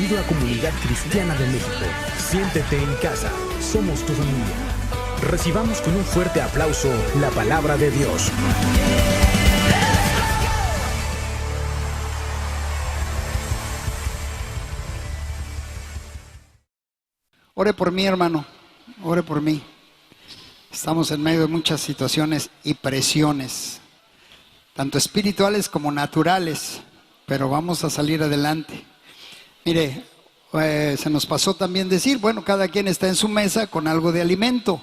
Bienvenido a Comunidad Cristiana de México. Siéntete en casa. Somos tu familia. Recibamos con un fuerte aplauso la palabra de Dios. Ore por mí, hermano. Ore por mí. Estamos en medio de muchas situaciones y presiones, tanto espirituales como naturales, pero vamos a salir adelante. Mire, se nos pasó también decir, bueno, cada quien está en su mesa con algo de alimento.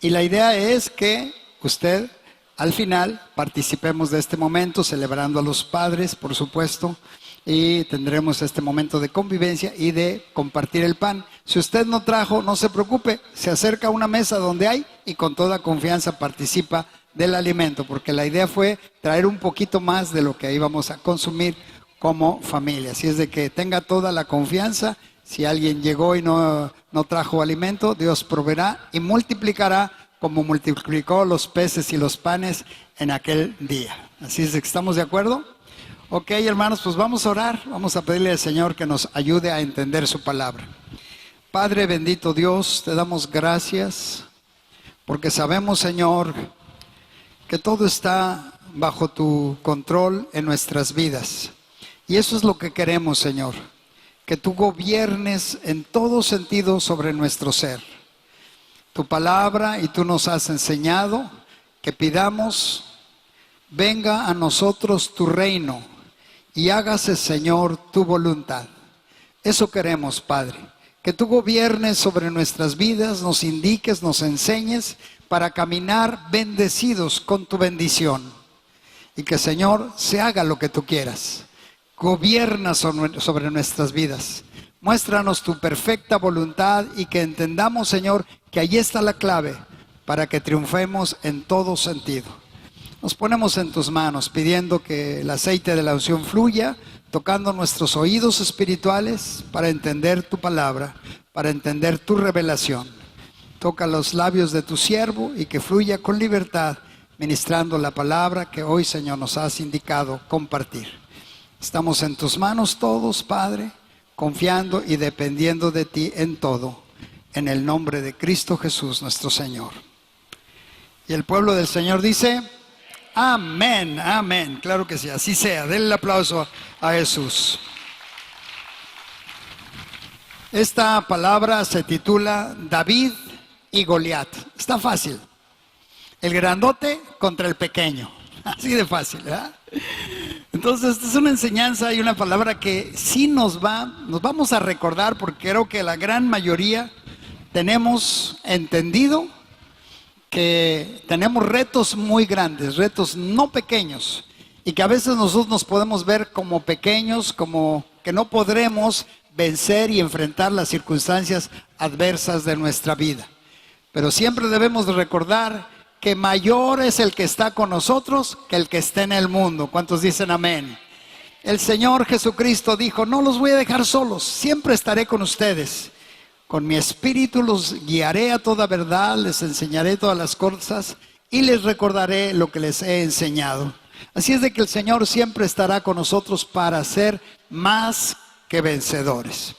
Y la idea es que usted, al final, participemos de este momento, celebrando a los padres, por supuesto, y tendremos este momento de convivencia y de compartir el pan. Si usted no trajo, no se preocupe, se acerca a una mesa donde hay y con toda confianza participa del alimento, porque la idea fue traer un poquito más de lo que íbamos a consumir como familia. Así es de que tenga toda la confianza. Si alguien llegó y no trajo alimento, Dios proveerá y multiplicará como multiplicó los peces y los panes en aquel día. Así es de que estamos de acuerdo. Ok, hermanos, pues vamos a orar. Vamos a pedirle al Señor que nos ayude a entender su palabra. Padre bendito Dios, te damos gracias porque sabemos, Señor, que todo está bajo tu control en nuestras vidas. Y eso es lo que queremos, Señor, que tú gobiernes en todo sentido sobre nuestro ser. Tu palabra, y tú nos has enseñado que pidamos, venga a nosotros tu reino y hágase, Señor, tu voluntad. Eso queremos, Padre, que tú gobiernes sobre nuestras vidas, nos indiques, nos enseñes para caminar bendecidos con tu bendición. Y que, Señor, se haga lo que tú quieras. Gobierna sobre nuestras vidas. Muéstranos tu perfecta voluntad y que entendamos, Señor, que allí está la clave para que triunfemos en todo sentido. Nos ponemos en tus manos pidiendo que el aceite de la unción fluya, tocando nuestros oídos espirituales para entender tu palabra, para entender tu revelación. Toca los labios de tu siervo y que fluya con libertad, ministrando la palabra que hoy, Señor, nos has indicado compartir. Estamos en tus manos todos, Padre, confiando y dependiendo de ti en todo, en el nombre de Cristo Jesús, nuestro Señor. Y el pueblo del Señor dice, amén, amén. Claro que sí, así sea. Denle el aplauso a Jesús. Esta palabra se titula David y Goliat. Está fácil. El grandote contra el pequeño. Así de fácil, ¿verdad? Entonces, esta es una enseñanza y una palabra que sí nos vamos a recordar, porque creo que la gran mayoría tenemos entendido que tenemos retos muy grandes, retos no pequeños, y que a veces nosotros nos podemos ver como pequeños, como que no podremos vencer y enfrentar las circunstancias adversas de nuestra vida. Pero siempre debemos de recordar que mayor es el que está con nosotros que el que está en el mundo. ¿Cuántos dicen amén? El Señor Jesucristo dijo, no los voy a dejar solos, siempre estaré con ustedes. Con mi espíritu los guiaré a toda verdad, les enseñaré todas las cosas y les recordaré lo que les he enseñado. Así es de que el Señor siempre estará con nosotros para ser más que vencedores.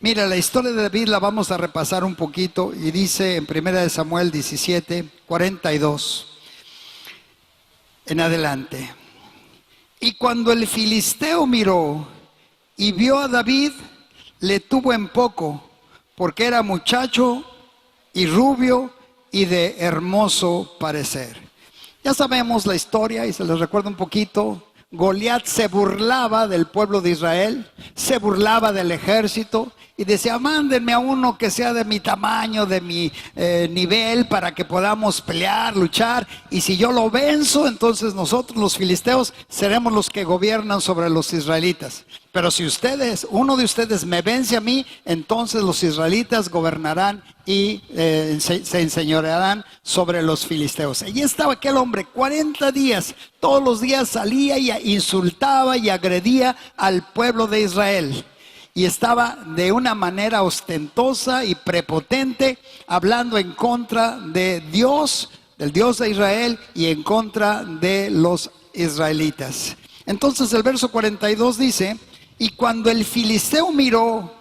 Mira, la historia de David la vamos a repasar un poquito y dice en 1 Samuel 17, 42 en adelante. Y cuando el filisteo miró y vio a David, le tuvo en poco, porque era muchacho y rubio y de hermoso parecer. Ya sabemos la historia y se les recuerda un poquito. Goliat se burlaba del pueblo de Israel, se burlaba del ejército y decía, mándenme a uno que sea de mi tamaño, de mi nivel, para que podamos pelear, luchar, y si yo lo venzo, entonces nosotros los filisteos seremos los que gobiernan sobre los israelitas. Pero si uno de ustedes me vence a mí, entonces los israelitas gobernarán y se enseñorearán sobre los filisteos. Allí estaba aquel hombre 40 días, todos los días salía y insultaba y agredía al pueblo de Israel. Y estaba de una manera ostentosa y prepotente, hablando en contra de Dios, del Dios de Israel, y en contra de los israelitas. Entonces el verso 42 dice, y cuando el filisteo miró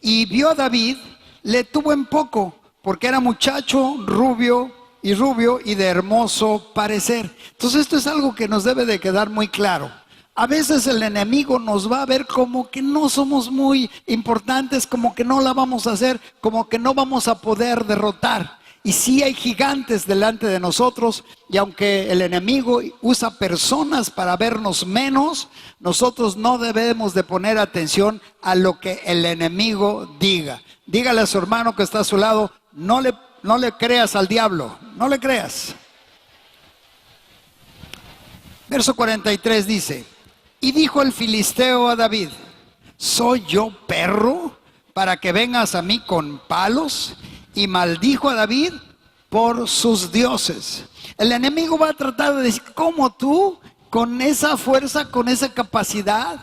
y vio a David, le tuvo en poco, porque era muchacho, rubio y de hermoso parecer. Entonces esto es algo que nos debe de quedar muy claro. A veces el enemigo nos va a ver como que no somos muy importantes, como que no la vamos a hacer, como que no vamos a poder derrotar. Y sí hay gigantes delante de nosotros, y aunque el enemigo usa personas para vernos menos, nosotros no debemos de poner atención a lo que el enemigo diga. Dígale a su hermano que está a su lado, no le creas al diablo, no le creas. Verso 43 dice: y dijo el filisteo a David: ¿soy yo perro para que vengas a mí con palos? Y maldijo a David por sus dioses. El enemigo va a tratar de decir: ¿cómo tú, con esa fuerza, con esa capacidad,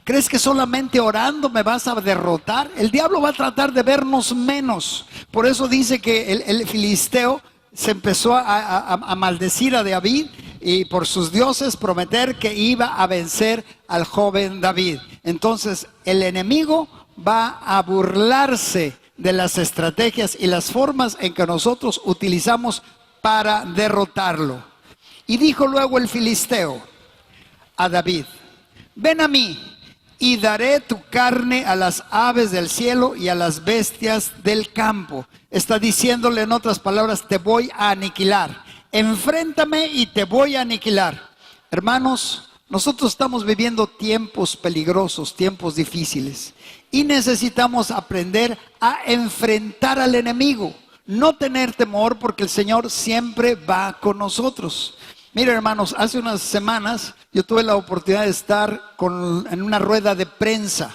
crees que solamente orando me vas a derrotar? El diablo va a tratar de vernos menos. Por eso dice que el filisteo se empezó a maldecir a David y por sus dioses prometer que iba a vencer al joven David. Entonces el enemigo va a burlarse de las estrategias y las formas en que nosotros utilizamos para derrotarlo. Y dijo luego el filisteo a David: ven a mí y daré tu carne a las aves del cielo y a las bestias del campo. Está diciéndole en otras palabras: te voy a aniquilar. Enfréntame y te voy a aniquilar. Hermanos, nosotros estamos viviendo tiempos peligrosos, tiempos difíciles, y necesitamos aprender a enfrentar al enemigo. No tener temor, porque el Señor siempre va con nosotros. Miren, hermanos, hace unas semanas yo tuve la oportunidad de estar en una rueda de prensa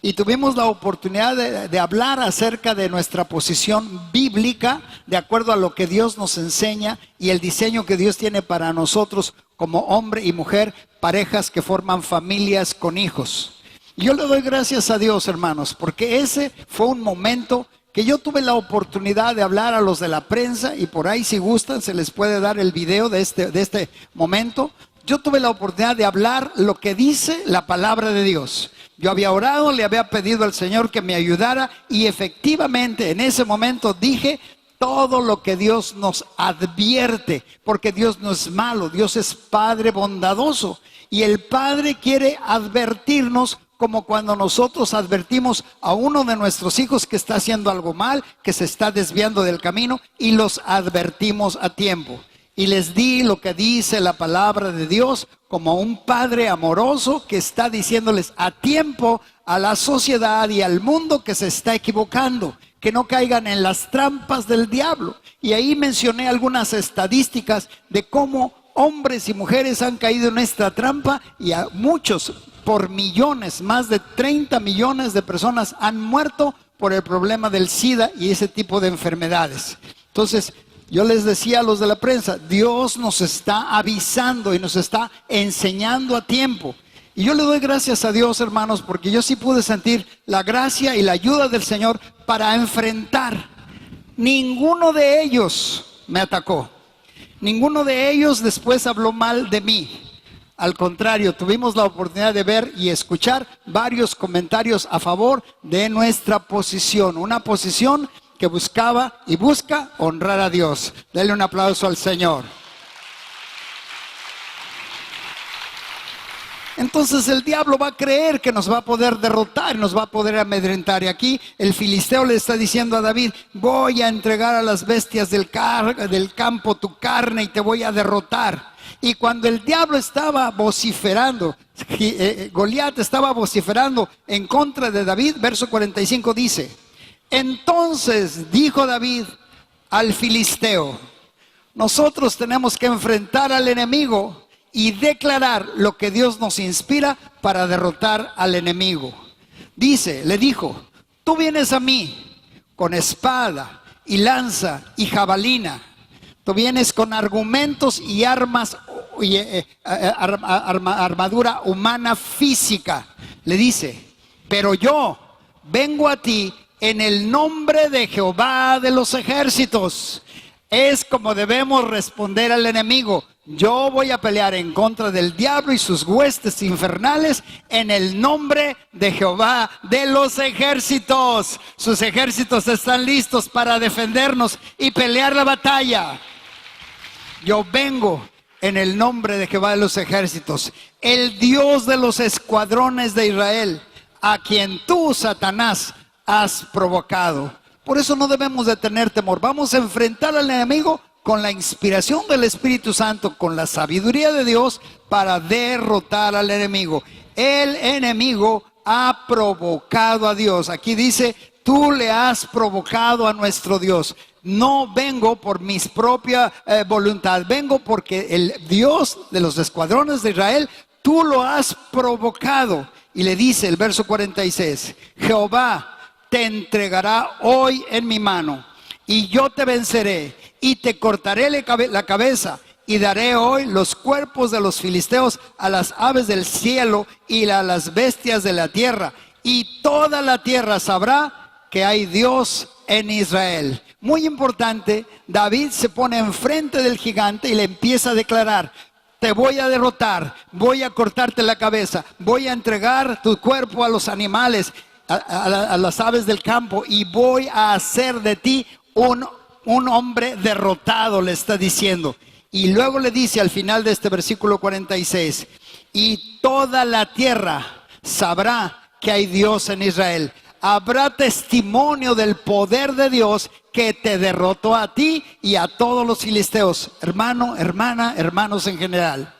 y tuvimos la oportunidad de hablar acerca de nuestra posición bíblica de acuerdo a lo que Dios nos enseña y el diseño que Dios tiene para nosotros como hombre y mujer, parejas que forman familias con hijos. Y yo le doy gracias a Dios, hermanos, porque ese fue un momento que yo tuve la oportunidad de hablar a los de la prensa, y por ahí si gustan se les puede dar el video de este momento. Yo tuve la oportunidad de hablar lo que dice la palabra de Dios. Yo había orado, le había pedido al Señor que me ayudara, y efectivamente en ese momento dije todo lo que Dios nos advierte, porque Dios no es malo, Dios es Padre bondadoso, y el Padre quiere advertirnos, como cuando nosotros advertimos a uno de nuestros hijos que está haciendo algo mal, que se está desviando del camino, y los advertimos a tiempo. Y les di lo que dice la palabra de Dios, como un padre amoroso que está diciéndoles a tiempo a la sociedad y al mundo que se está equivocando, que no caigan en las trampas del diablo. Y ahí mencioné algunas estadísticas de cómo hombres y mujeres han caído en esta trampa, y a muchos, por millones, más de 30 millones de personas han muerto por el problema del SIDA y ese tipo de enfermedades. Entonces, yo les decía a los de la prensa, Dios nos está avisando y nos está enseñando a tiempo. Y yo le doy gracias a Dios, hermanos, porque yo sí pude sentir la gracia y la ayuda del Señor para enfrentar. Ninguno de ellos me atacó. Ninguno de ellos después habló mal de mí. Al contrario, tuvimos la oportunidad de ver y escuchar varios comentarios a favor de nuestra posición. Una posición que buscaba y busca honrar a Dios. Denle un aplauso al Señor. Entonces el diablo va a creer que nos va a poder derrotar, nos va a poder amedrentar. Y aquí el filisteo le está diciendo a David: voy a entregar a las bestias del campo tu carne y te voy a derrotar. Y cuando el diablo estaba vociferando, Goliat estaba vociferando en contra de David, verso 45 dice: entonces dijo David al filisteo: nosotros tenemos que enfrentar al enemigo y declarar lo que Dios nos inspira para derrotar al enemigo. Le dijo: tú vienes a mí con espada y lanza y jabalina. Tú vienes con argumentos y armas y armadura humana física. Le dice: pero yo vengo a ti en el nombre de Jehová de los ejércitos, Es como debemos responder al enemigo. Yo voy a pelear en contra del diablo y sus huestes infernales en el nombre de Jehová de los ejércitos. Sus ejércitos están listos para defendernos y pelear la batalla. Yo vengo en el nombre de Jehová de los ejércitos, el Dios de los escuadrones de Israel, a quien tú, Satanás, has provocado. Por eso no debemos de tener temor. Vamos a enfrentar al enemigo con la inspiración del Espíritu Santo, con la sabiduría de Dios, para derrotar al enemigo. El enemigo ha provocado a Dios. Aquí dice, tú le has provocado a nuestro Dios. No vengo por mi propia voluntad, vengo porque el Dios de los escuadrones de Israel, tú lo has provocado. Y le dice el verso 46, Jehová te entregará hoy en mi mano, y yo te venceré, y te cortaré la cabeza, y daré hoy los cuerpos de los filisteos a las aves del cielo y a las bestias de la tierra, y toda la tierra sabrá que hay Dios en Israel. Muy importante, David se pone enfrente del gigante y le empieza a declarar, te voy a derrotar, voy a cortarte la cabeza, voy a entregar tu cuerpo a los animales, a las aves del campo, y voy a hacer de ti un hombre derrotado, le está diciendo. Y luego le dice al final de este versículo 46, y toda la tierra sabrá que hay Dios en Israel. Habrá testimonio del poder de Dios que te derrotó a ti y a todos los filisteos. Hermano, hermana, hermanos en general.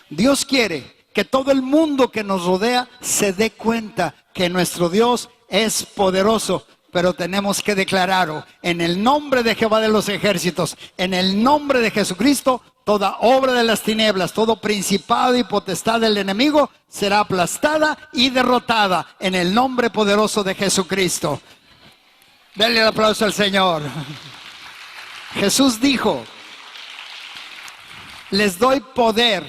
Dios quiere que todo el mundo que nos rodea se dé cuenta que nuestro Dios es poderoso. Pero tenemos que declararlo en el nombre de Jehová de los ejércitos, en el nombre de Jesucristo. Toda obra de las tinieblas, todo principado y potestad del enemigo será aplastada y derrotada en el nombre poderoso de Jesucristo. Denle el aplauso al Señor. Jesús dijo, les doy poder,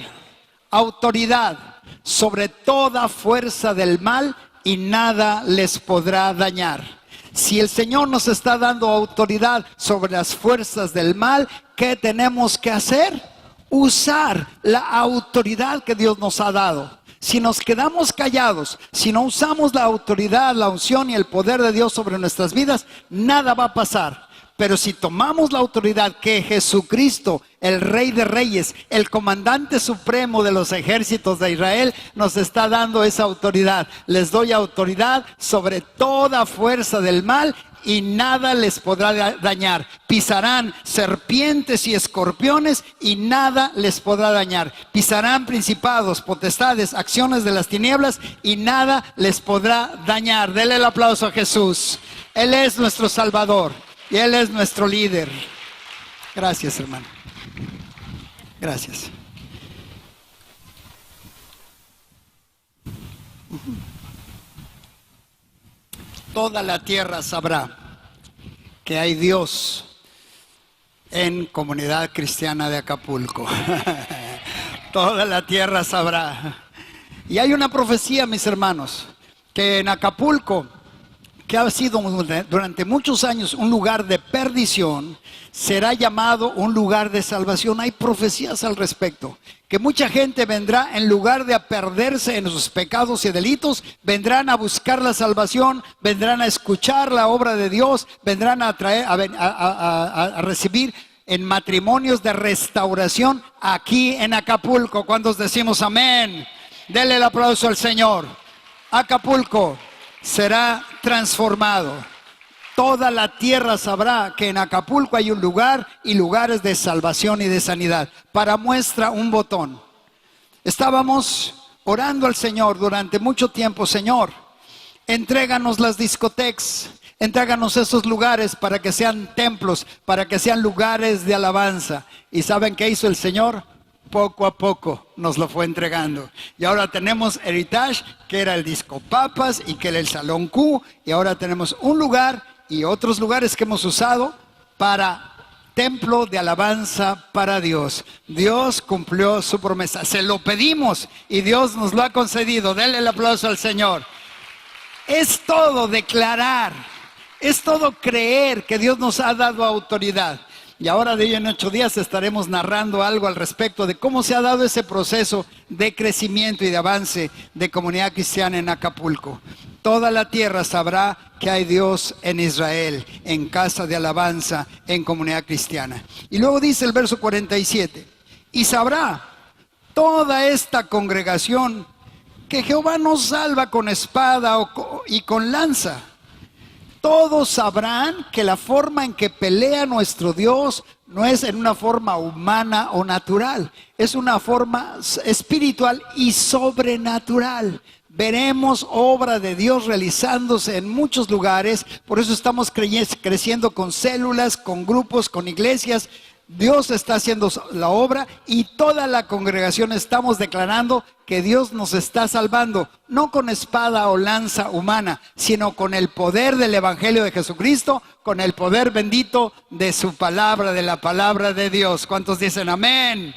autoridad sobre toda fuerza del mal y nada les podrá dañar. Si el Señor nos está dando autoridad sobre las fuerzas del mal, ¿qué tenemos que hacer? Usar la autoridad que Dios nos ha dado. Si nos quedamos callados, si no usamos la autoridad, la unción y el poder de Dios sobre nuestras vidas, nada va a pasar. Pero si tomamos la autoridad que Jesucristo, el Rey de Reyes, el comandante supremo de los ejércitos de Israel, nos está dando esa autoridad. Les doy autoridad sobre toda fuerza del mal y nada les podrá dañar. Pisarán serpientes y escorpiones y nada les podrá dañar. Pisarán principados, potestades, acciones de las tinieblas y nada les podrá dañar. Denle el aplauso a Jesús. Él es nuestro Salvador. Y Él es nuestro líder. Gracias, hermano. Gracias. Toda la tierra sabrá que hay Dios en Comunidad Cristiana de Acapulco. Toda la tierra sabrá. Y hay una profecía, mis hermanos, que en Acapulco, que ha sido durante muchos años un lugar de perdición, será llamado un lugar de salvación. Hay profecías al respecto, que mucha gente vendrá, en lugar de a perderse en sus pecados y delitos, vendrán a buscar la salvación, vendrán a escuchar la obra de Dios, vendrán a recibir en matrimonios de restauración aquí en Acapulco. ¿Cuántos decimos amén? Denle el aplauso al Señor. Acapulco será transformado. Toda la tierra sabrá que en Acapulco hay un lugar y lugares de salvación y de sanidad. Para muestra, un botón. Estábamos orando al Señor durante mucho tiempo. Señor, entréganos las discotecas, entréganos esos lugares para que sean templos, para que sean lugares de alabanza. ¿Y saben qué hizo el Señor? Poco a poco nos lo fue entregando. Y ahora tenemos Heritage, que era el Disco Papas y que era el Salón Q. Y ahora tenemos un lugar y otros lugares que hemos usado para templo de alabanza para Dios. Dios cumplió su promesa. Se lo pedimos y Dios nos lo ha concedido. Denle el aplauso al Señor. Es todo declarar, es todo creer que Dios nos ha dado autoridad. Y ahora de ello en 8 días estaremos narrando algo al respecto de cómo se ha dado ese proceso de crecimiento y de avance de comunidad cristiana en Acapulco. Toda la tierra sabrá que hay Dios en Israel, en casa de alabanza, en comunidad cristiana. Y luego dice el verso 47, y sabrá toda esta congregación que Jehová no salva con espada y con lanza. Todos sabrán que la forma en que pelea nuestro Dios no es en una forma humana o natural, es una forma espiritual y sobrenatural. Veremos obra de Dios realizándose en muchos lugares, por eso estamos creciendo con células, con grupos, con iglesias. Dios está haciendo la obra y toda la congregación estamos declarando que Dios nos está salvando, no con espada o lanza humana, sino con el poder del Evangelio de Jesucristo, con el poder bendito de su palabra, de la palabra de Dios. ¿Cuántos dicen amén?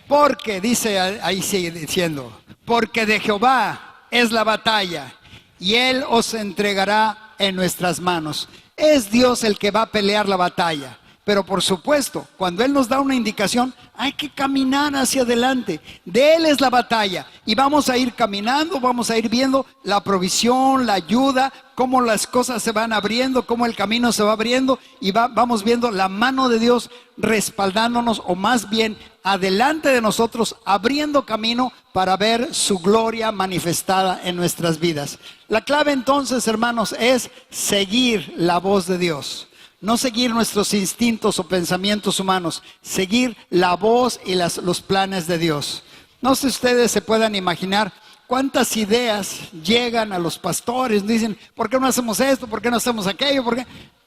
Porque, dice ahí sigue diciendo, porque de Jehová es la batalla y Él os entregará en nuestras manos. Es Dios el que va a pelear la batalla. Pero por supuesto, cuando Él nos da una indicación, hay que caminar hacia adelante. De Él es la batalla. Y vamos a ir caminando, vamos a ir viendo la provisión, la ayuda, cómo las cosas se van abriendo, cómo el camino se va abriendo. Y vamos viendo la mano de Dios respaldándonos, o más bien adelante de nosotros, abriendo camino para ver su gloria manifestada en nuestras vidas. La clave entonces, hermanos, es seguir la voz de Dios. No seguir nuestros instintos o pensamientos humanos, seguir la voz y los planes de Dios. No sé si ustedes se puedan imaginar cuántas ideas llegan a los pastores. Dicen, ¿por qué no hacemos esto? ¿Por qué no hacemos aquello? ¿Por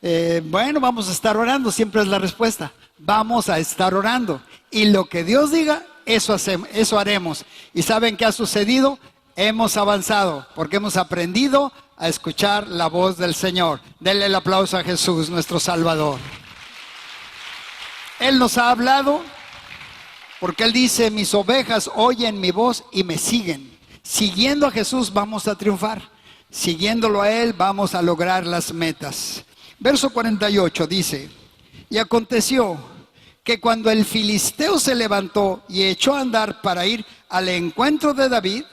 qué? Bueno, vamos a estar orando, siempre es la respuesta. Vamos a estar orando. Y lo que Dios diga, eso hacemos, eso haremos. ¿Y saben qué ha sucedido? Hemos avanzado, porque hemos aprendido a escuchar la voz del Señor. Denle el aplauso a Jesús, nuestro Salvador. Él nos ha hablado porque Él dice, mis ovejas oyen mi voz y me siguen. Siguiendo a Jesús vamos a triunfar. Siguiéndolo a Él vamos a lograr las metas. Verso 48 dice, y aconteció que cuando el filisteo se levantó y echó a andar para ir al encuentro de David,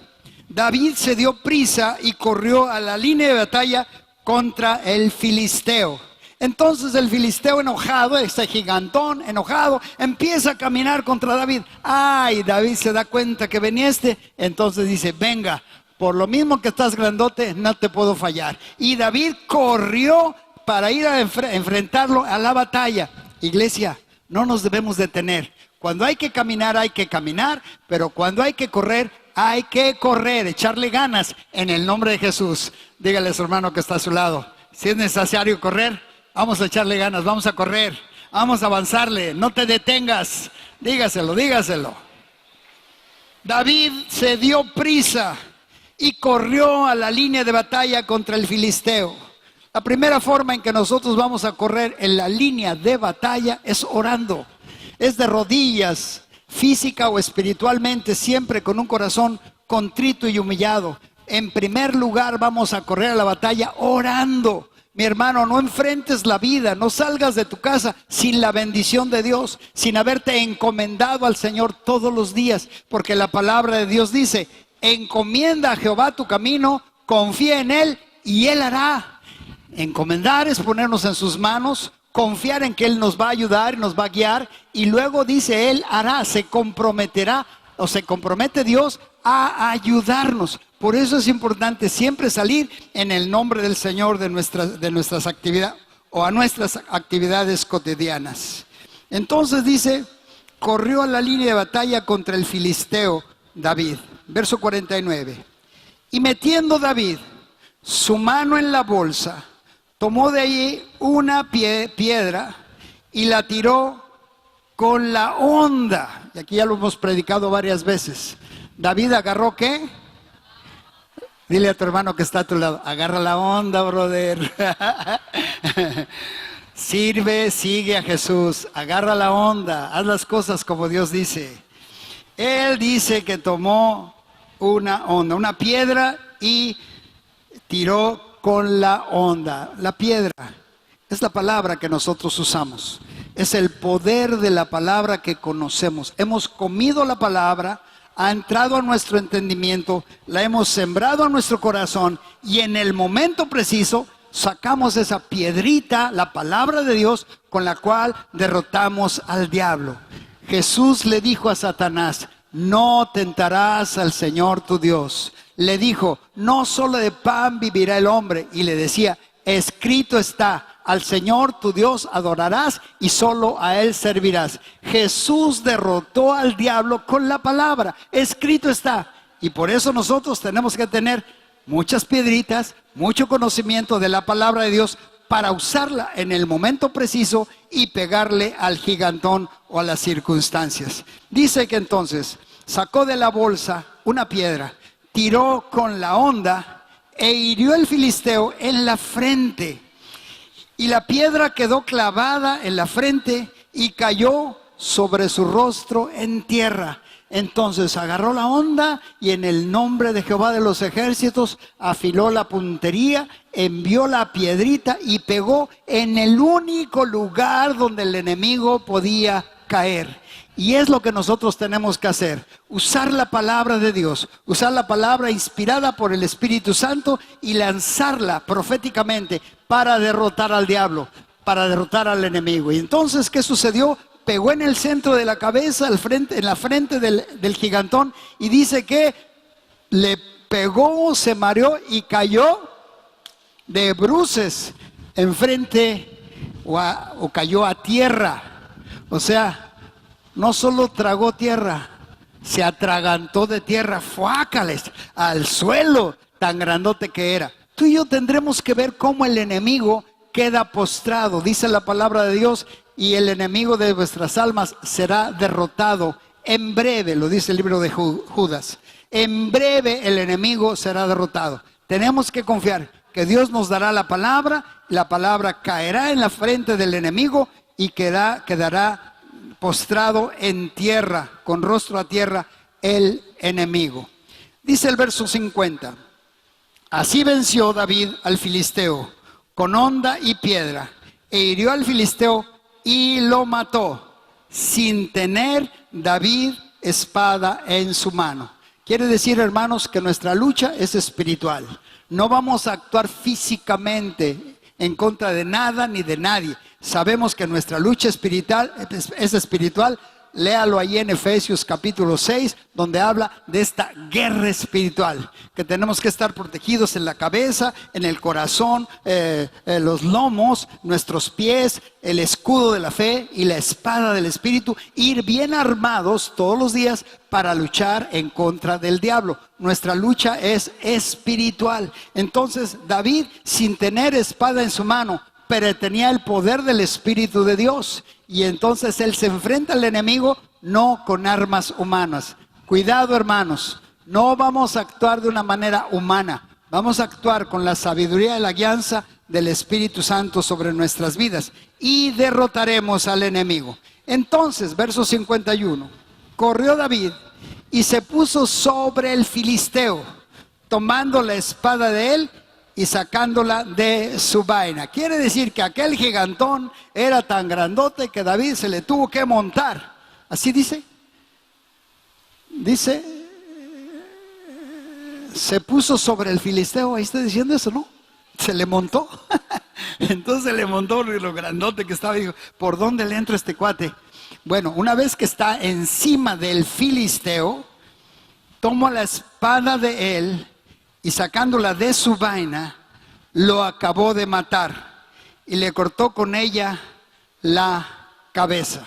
David se dio prisa y corrió a la línea de batalla contra el filisteo. Entonces el filisteo enojado, este gigantón enojado, empieza a caminar contra David. Ay, David se da cuenta que venía entonces dice, venga, por lo mismo que estás grandote, no te puedo fallar. Y David corrió para ir a enfrentarlo a la batalla. Iglesia, no nos debemos detener. Cuando hay que caminar, pero cuando hay que correr, echarle ganas en el nombre de Jesús. Dígale a su hermano que está a su lado, si es necesario correr, vamos a echarle ganas, vamos a correr, vamos a avanzarle, no te detengas. Dígaselo. David se dio prisa y corrió a la línea de batalla contra el filisteo. La primera forma en que nosotros vamos a correr en la línea de batalla es orando, es de rodillas, física o espiritualmente, siempre con un corazón contrito y humillado. En primer lugar vamos a correr a la batalla orando. Mi hermano, no enfrentes la vida, no salgas de tu casa sin la bendición de Dios, sin haberte encomendado al Señor todos los días, porque la palabra de Dios dice, encomienda a Jehová tu camino, confía en Él y Él hará. Encomendar es ponernos en sus manos, confiar en que Él nos va a ayudar y nos va a guiar, y luego dice Él hará, se comprometerá, o se compromete Dios a ayudarnos. Por eso es importante siempre salir en el nombre del Señor de nuestras actividades o a nuestras actividades cotidianas. Entonces dice, corrió a la línea de batalla contra el filisteo David. Verso 49. Y metiendo David su mano en la bolsa, tomó de allí una piedra y la tiró con la honda. Y aquí ya lo hemos predicado varias veces. David agarró ¿qué? Dile a tu hermano que está a tu lado, agarra la onda, brother. Sirve, sigue a Jesús, agarra la onda, haz las cosas como Dios dice. Él dice que tomó una onda, una piedra y tiró con la onda. La piedra es la palabra que nosotros usamos. Es el poder de la palabra que conocemos. Hemos comido la palabra, ha entrado a nuestro entendimiento, la hemos sembrado a nuestro corazón y en el momento preciso sacamos esa piedrita, la palabra de Dios, con la cual derrotamos al diablo. Jesús le dijo a Satanás: no tentarás al Señor tu Dios. Le dijo: no solo de pan vivirá el hombre. Y le decía: escrito está, al Señor tu Dios adorarás y solo a Él servirás. Jesús derrotó al diablo con la palabra. Escrito está. Y por eso nosotros tenemos que tener muchas piedritas, mucho conocimiento de la palabra de Dios para usarla en el momento preciso y pegarle al gigantón o a las circunstancias. Dice que entonces sacó de la bolsa una piedra, tiró con la honda e hirió al filisteo en la frente. Y la piedra quedó clavada en la frente y cayó sobre su rostro en tierra. Entonces agarró la honda y en el nombre de Jehová de los ejércitos afiló la puntería, envió la piedrita y pegó en el único lugar donde el enemigo podía caer. Y es lo que nosotros tenemos que hacer: usar la palabra de Dios, usar la palabra inspirada por el Espíritu Santo y lanzarla proféticamente para derrotar al diablo, para derrotar al enemigo. Y entonces, ¿qué sucedió? Pegó en el centro de la cabeza, en la frente del gigantón, y dice que le pegó, se mareó y cayó de bruces enfrente o cayó a tierra. O sea, no solo tragó tierra, se atragantó de tierra, fuácales, al suelo, tan grandote que era. Tú y yo tendremos que ver cómo el enemigo queda postrado, dice la palabra de Dios, y el enemigo de vuestras almas será derrotado en breve, lo dice el libro de Judas. En breve el enemigo será derrotado. Tenemos que confiar que Dios nos dará la palabra caerá en la frente del enemigo y quedará postrado en tierra, con rostro a tierra, el enemigo. Dice el verso 50: así venció David al filisteo con honda y piedra, e hirió al filisteo y lo mató, sin tener David espada en su mano. Quiere decir, hermanos, que nuestra lucha es espiritual. No vamos a actuar físicamente en contra de nada ni de nadie. Sabemos que nuestra lucha espiritual es espiritual. Léalo ahí en Efesios capítulo 6, donde habla de esta guerra espiritual, que tenemos que estar protegidos en la cabeza, en el corazón, los lomos, nuestros pies, el escudo de la fe y la espada del Espíritu, ir bien armados todos los días para luchar en contra del diablo. Nuestra lucha es espiritual. Entonces David, sin tener espada en su mano, pero tenía el poder del Espíritu de Dios. Y entonces él se enfrenta al enemigo no con armas humanas. Cuidado, hermanos, no vamos a actuar de una manera humana. Vamos a actuar con la sabiduría y la guianza del Espíritu Santo sobre nuestras vidas y derrotaremos al enemigo. Entonces, verso 51, corrió David y se puso sobre el filisteo, tomando la espada de él y sacándola de su vaina. Quiere decir que aquel gigantón era tan grandote que David se le tuvo que montar. Así dice. Dice, se puso sobre el filisteo. Ahí está diciendo eso, ¿no? Se le montó. Entonces se le montó lo grandote que estaba. Dijo, ¿por dónde le entra este cuate? Bueno, una vez que está encima del filisteo, toma la espada de él y sacándola de su vaina, lo acabó de matar y le cortó con ella la cabeza.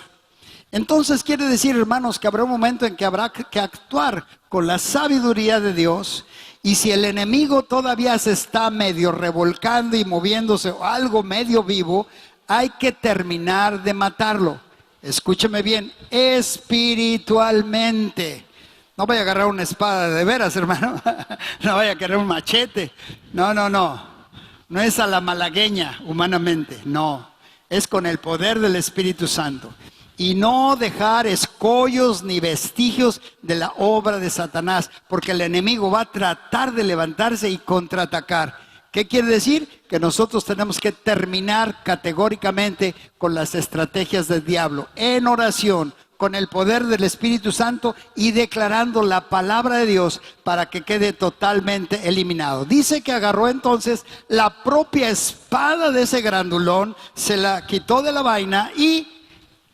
Entonces quiere decir, hermanos, que habrá un momento en que habrá que actuar con la sabiduría de Dios. Y si el enemigo todavía se está medio revolcando y moviéndose o algo medio vivo, hay que terminar de matarlo. Escúcheme bien, espiritualmente. No vaya a agarrar una espada de veras, hermano. No vaya a agarrar un machete. No. No es a la malagueña humanamente. No. Es con el poder del Espíritu Santo. Y no dejar escollos ni vestigios de la obra de Satanás. Porque el enemigo va a tratar de levantarse y contraatacar. ¿Qué quiere decir? Que nosotros tenemos que terminar categóricamente con las estrategias del diablo, en oración, con el poder del Espíritu Santo y declarando la palabra de Dios para que quede totalmente eliminado. Dice que agarró entonces la propia espada de ese grandulón, se la quitó de la vaina y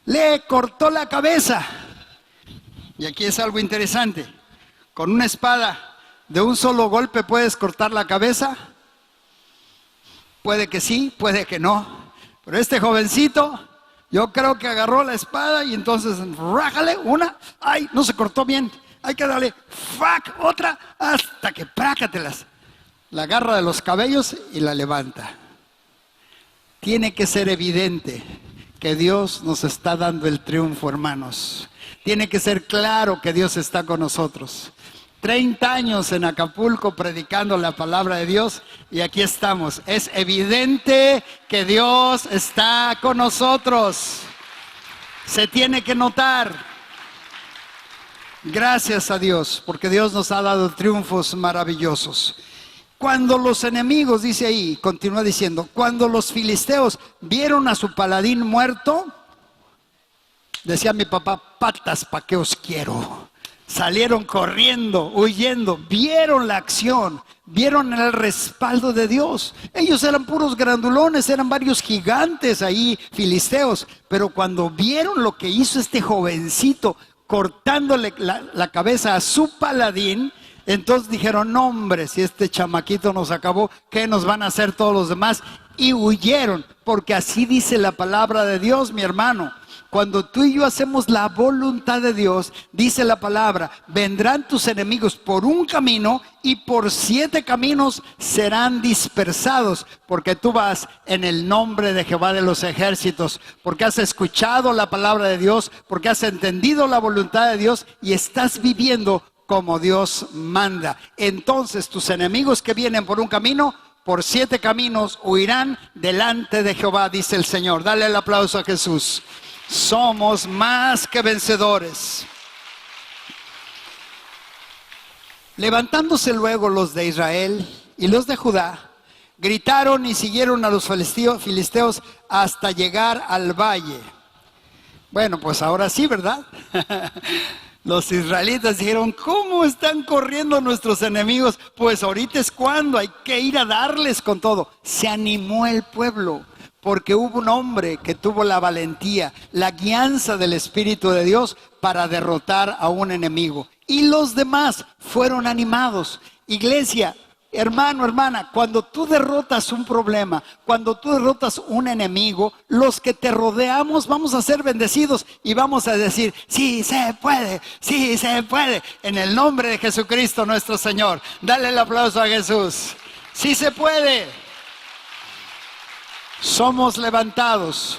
le cortó la cabeza. Y aquí es algo interesante. Con una espada de un solo golpe puedes cortar la cabeza. Puede que sí, puede que no. Pero este jovencito, yo creo que agarró la espada y entonces rájale una. Ay, no se cortó bien. Hay que darle ¡fac! Otra hasta que prácatelas. La agarra de los cabellos y la levanta. Tiene que ser evidente que Dios nos está dando el triunfo, hermanos. Tiene que ser claro que Dios está con nosotros. 30 años en Acapulco predicando la palabra de Dios y aquí estamos. Es evidente que Dios está con nosotros. Se tiene que notar. Gracias a Dios, porque Dios nos ha dado triunfos maravillosos. Cuando los enemigos, dice ahí, continúa diciendo, cuando los filisteos vieron a su paladín muerto, decía mi papá, patas, ¿pa' qué os quiero? Salieron corriendo, huyendo, vieron la acción, vieron el respaldo de Dios. Ellos eran puros grandulones, eran varios gigantes ahí, filisteos. Pero cuando vieron lo que hizo este jovencito, cortándole la cabeza a su paladín, entonces dijeron, no hombre, si este chamaquito nos acabó, ¿qué nos van a hacer todos los demás? Y huyeron, porque así dice la palabra de Dios, mi hermano. Cuando tú y yo hacemos la voluntad de Dios, dice la palabra, vendrán tus enemigos por un camino y por 7 caminos serán dispersados, porque tú vas en el nombre de Jehová de los ejércitos, porque has escuchado la palabra de Dios, porque has entendido la voluntad de Dios y estás viviendo como Dios manda. Entonces tus enemigos que vienen por un camino, por 7 caminos huirán delante de Jehová, dice el Señor. Dale el aplauso a Jesús. Somos más que vencedores. Levantándose luego los de Israel y los de Judá, gritaron y siguieron a los filisteos hasta llegar al valle. Bueno, pues ahora sí, ¿verdad? Los israelitas dijeron, ¿cómo están corriendo nuestros enemigos? Pues ahorita es cuando hay que ir a darles con todo. Se animó el pueblo, porque hubo un hombre que tuvo la valentía, la guianza del Espíritu de Dios para derrotar a un enemigo. Y los demás fueron animados. Iglesia, hermano, hermana, cuando tú derrotas un problema, cuando tú derrotas un enemigo, los que te rodeamos vamos a ser bendecidos y vamos a decir, sí se puede, en el nombre de Jesucristo nuestro Señor. Dale el aplauso a Jesús. Sí se puede. Somos levantados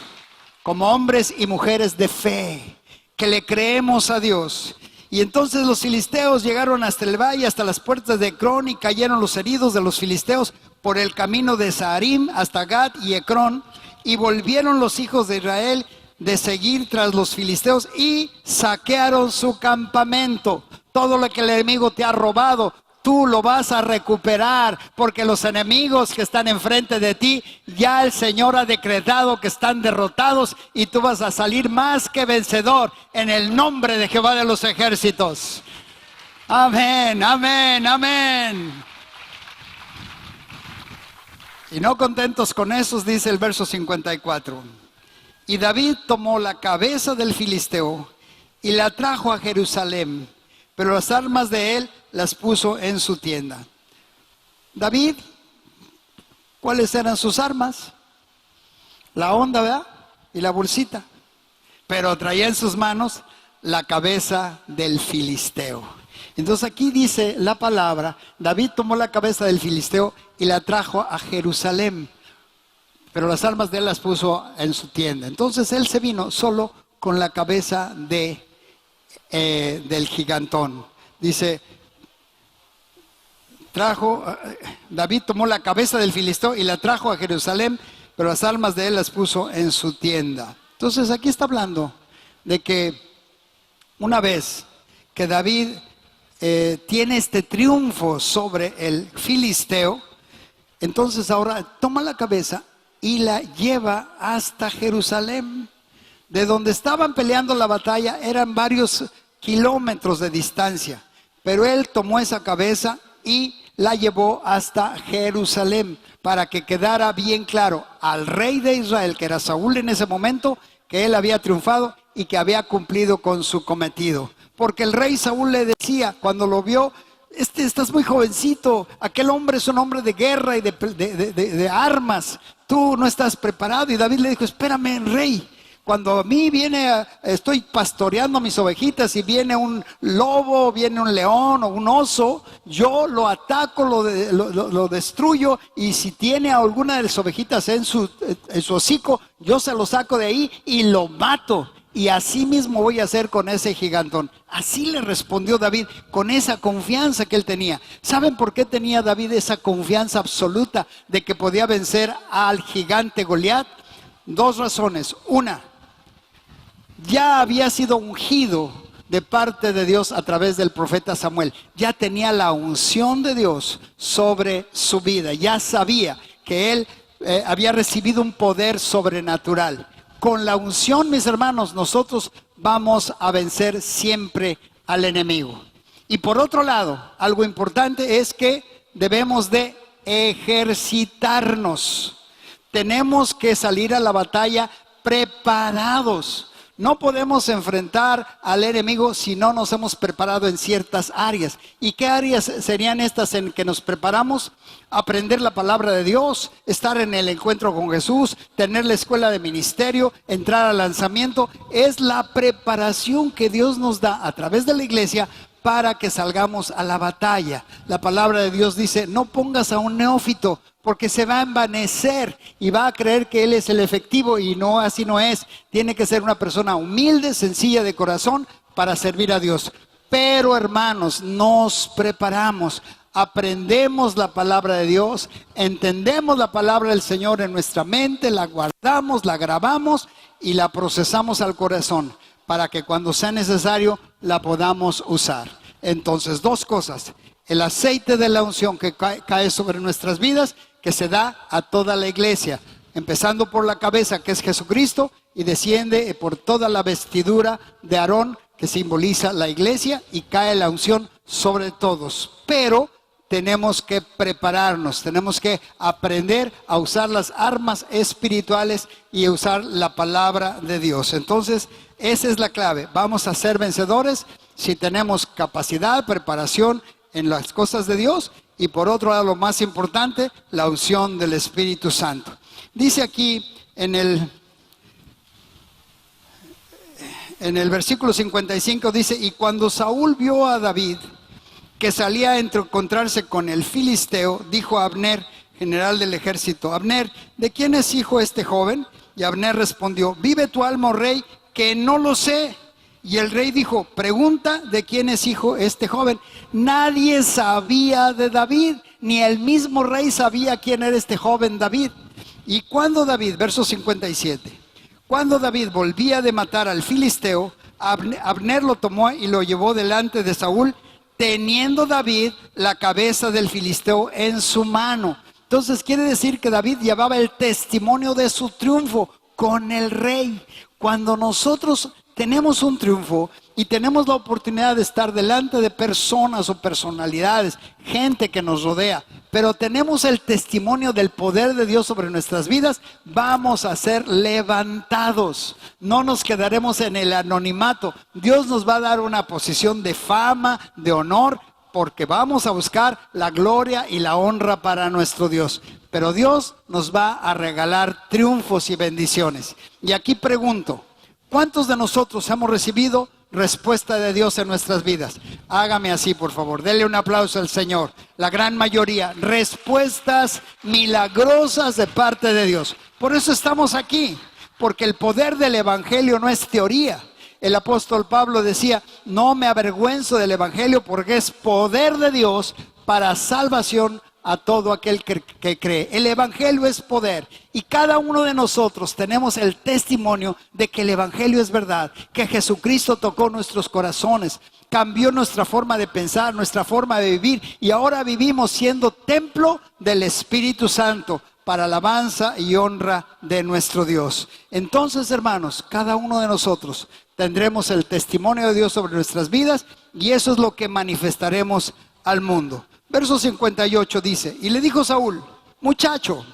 como hombres y mujeres de fe, que le creemos a Dios. Y entonces los filisteos llegaron hasta el valle, hasta las puertas de Ecrón, y cayeron los heridos de los filisteos por el camino de Saharim hasta Gat y Ecrón. Y volvieron los hijos de Israel de seguir tras los filisteos y saquearon su campamento. Todo lo que el enemigo te ha robado, tú lo vas a recuperar, porque los enemigos que están enfrente de ti, ya el Señor ha decretado que están derrotados y tú vas a salir más que vencedor en el nombre de Jehová de los ejércitos. Amén, amén, amén. Y no contentos con eso, dice el verso 54. Y David tomó la cabeza del filisteo y la trajo a Jerusalén, pero las armas de él las puso en su tienda. David, ¿cuáles eran sus armas? La honda, ¿verdad? Y la bolsita. Pero traía en sus manos la cabeza del filisteo. Entonces aquí dice la palabra, David tomó la cabeza del filisteo y la trajo a Jerusalén, pero las armas de él las puso en su tienda. Entonces él se vino solo con la cabeza del gigantón. Dice, David tomó la cabeza del filisteo y la trajo a Jerusalén, pero las armas de él las puso en su tienda. Entonces aquí está hablando de que una vez que David tiene este triunfo sobre el filisteo, Entonces ahora toma la cabeza y la lleva hasta Jerusalén. De donde estaban peleando la batalla eran varios kilómetros de distancia, pero él tomó esa cabeza y la llevó hasta Jerusalén para que quedara bien claro al rey de Israel, que era Saúl en ese momento, que él había triunfado y que había cumplido con su cometido. Porque el rey Saúl le decía, cuando lo vio: estás muy jovencito, aquel hombre es un hombre de guerra y de armas, tú no estás preparado. Y David le dijo: espérame, rey, cuando a mí estoy pastoreando mis ovejitas y viene un lobo, viene un león o un oso, yo lo ataco, lo destruyo, y si tiene a alguna de las ovejitas en su hocico, yo se lo saco de ahí y lo mato. Y así mismo voy a hacer con ese gigantón. Así le respondió David, con esa confianza que él tenía. ¿Saben por qué tenía David esa confianza absoluta de que podía vencer al gigante Goliat? Dos razones. Una, ya había sido ungido de parte de Dios a través del profeta Samuel. Ya tenía la unción de Dios sobre su vida. Ya sabía que él había recibido un poder sobrenatural. Con la unción, mis hermanos, nosotros vamos a vencer siempre al enemigo. Y por otro lado, algo importante es que debemos de ejercitarnos. Tenemos que salir a la batalla preparados. No podemos enfrentar al enemigo si no nos hemos preparado en ciertas áreas. ¿Y qué áreas serían estas en que nos preparamos? Aprender la palabra de Dios, estar en el encuentro con Jesús, tener la escuela de ministerio, entrar al lanzamiento. Es la preparación que Dios nos da a través de la iglesia para que salgamos a la batalla. La palabra de Dios dice: no pongas a un neófito, porque se va a envanecer y va a creer que él es el efectivo, y no, así no es. Tiene que ser una persona humilde, sencilla de corazón para servir a Dios. Pero hermanos, nos preparamos, aprendemos la palabra de Dios, entendemos la palabra del Señor en nuestra mente, la guardamos, la grabamos y la procesamos al corazón para que cuando sea necesario la podamos usar. Entonces, dos cosas: el aceite de la unción que cae sobre nuestras vidas, que se da a toda la iglesia, empezando por la cabeza, que es Jesucristo, y desciende por toda la vestidura de Aarón, que simboliza la iglesia, y cae la unción sobre todos. Pero tenemos que prepararnos, tenemos que aprender a usar las armas espirituales y a usar la palabra de Dios. Entonces, esa es la clave. Vamos a ser vencedores si tenemos capacidad, preparación en las cosas de Dios, y por otro lado, lo más importante, la unción del Espíritu Santo. Dice aquí en el versículo 55, dice: y cuando Saúl vio a David que salía a encontrarse con el filisteo, dijo a Abner, general del ejército: Abner, ¿de quién es hijo este joven? Y Abner respondió: vive tu alma, oh rey, que no lo sé. Y el rey dijo: pregunta de quién es hijo este joven. Nadie sabía de David, ni el mismo rey sabía quién era este joven David. Y cuando David, verso 57, cuando David volvía de matar al filisteo, Abner lo tomó y lo llevó delante de Saúl, teniendo David la cabeza del filisteo en su mano. Entonces quiere decir que David llevaba el testimonio de su triunfo con el rey. Cuando nosotros tenemos un triunfo y tenemos la oportunidad de estar delante de personas o personalidades, gente que nos rodea, pero tenemos el testimonio del poder de Dios sobre nuestras vidas, vamos a ser levantados. No nos quedaremos en el anonimato. Dios nos va a dar una posición de fama, de honor, porque vamos a buscar la gloria y la honra para nuestro Dios. Pero Dios nos va a regalar triunfos y bendiciones. Y aquí pregunto: ¿cuántos de nosotros hemos recibido respuesta de Dios en nuestras vidas? Hágame así, por favor. Dele un aplauso al Señor. La gran mayoría, respuestas milagrosas de parte de Dios. Por eso estamos aquí, porque el poder del evangelio no es teoría. El apóstol Pablo decía: no me avergüenzo del evangelio, porque es poder de Dios para salvación a todo aquel que cree. El Evangelio es poder y cada uno de nosotros tenemos el testimonio de que el Evangelio es verdad, que Jesucristo tocó nuestros corazones, cambió nuestra forma de pensar, nuestra forma de vivir y ahora vivimos siendo templo del Espíritu Santo para alabanza y honra de nuestro Dios. Entonces, hermanos, cada uno de nosotros tendremos el testimonio de Dios sobre nuestras vidas y eso es lo que manifestaremos al mundo. Verso 58 dice, y le dijo Saúl, muchacho,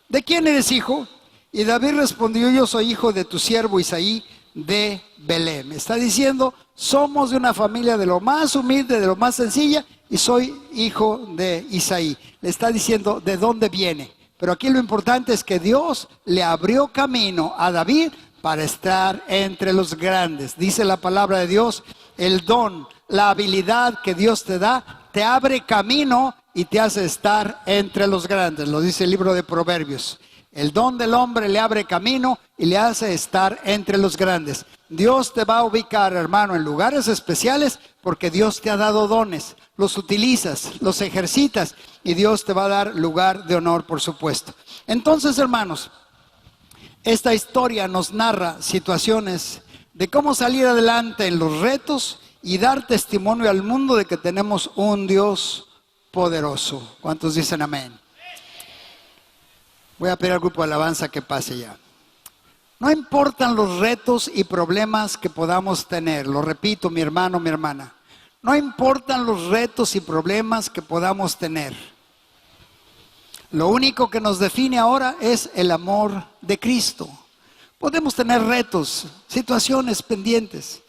¿de quién eres hijo? Y David respondió, yo soy hijo de tu siervo Isaí de Belén. Está diciendo, somos de una familia de lo más humilde, de lo más sencilla, y soy hijo de Isaí. Le está diciendo de dónde viene. Pero aquí lo importante es que Dios le abrió camino a David para estar entre los grandes. Dice la palabra de Dios, el don, la habilidad que Dios te da, te abre camino y te hace estar entre los grandes. Lo dice el libro de Proverbios. El don del hombre le abre camino y le hace estar entre los grandes. Dios te va a ubicar, hermano, en lugares especiales porque Dios te ha dado dones. Los utilizas, los ejercitas y Dios te va a dar lugar de honor, por supuesto. Entonces, hermanos, esta historia nos narra situaciones de cómo salir adelante en los retos y dar testimonio al mundo de que tenemos un Dios poderoso. ¿Cuántos dicen amén? Voy a pedir al grupo de alabanza que pase ya. No importan los retos y problemas que podamos tener. Lo repito, mi hermano, mi hermana. No importan los retos y problemas que podamos tener. Lo único que nos define ahora es el amor de Cristo. Podemos tener retos, situaciones pendientes.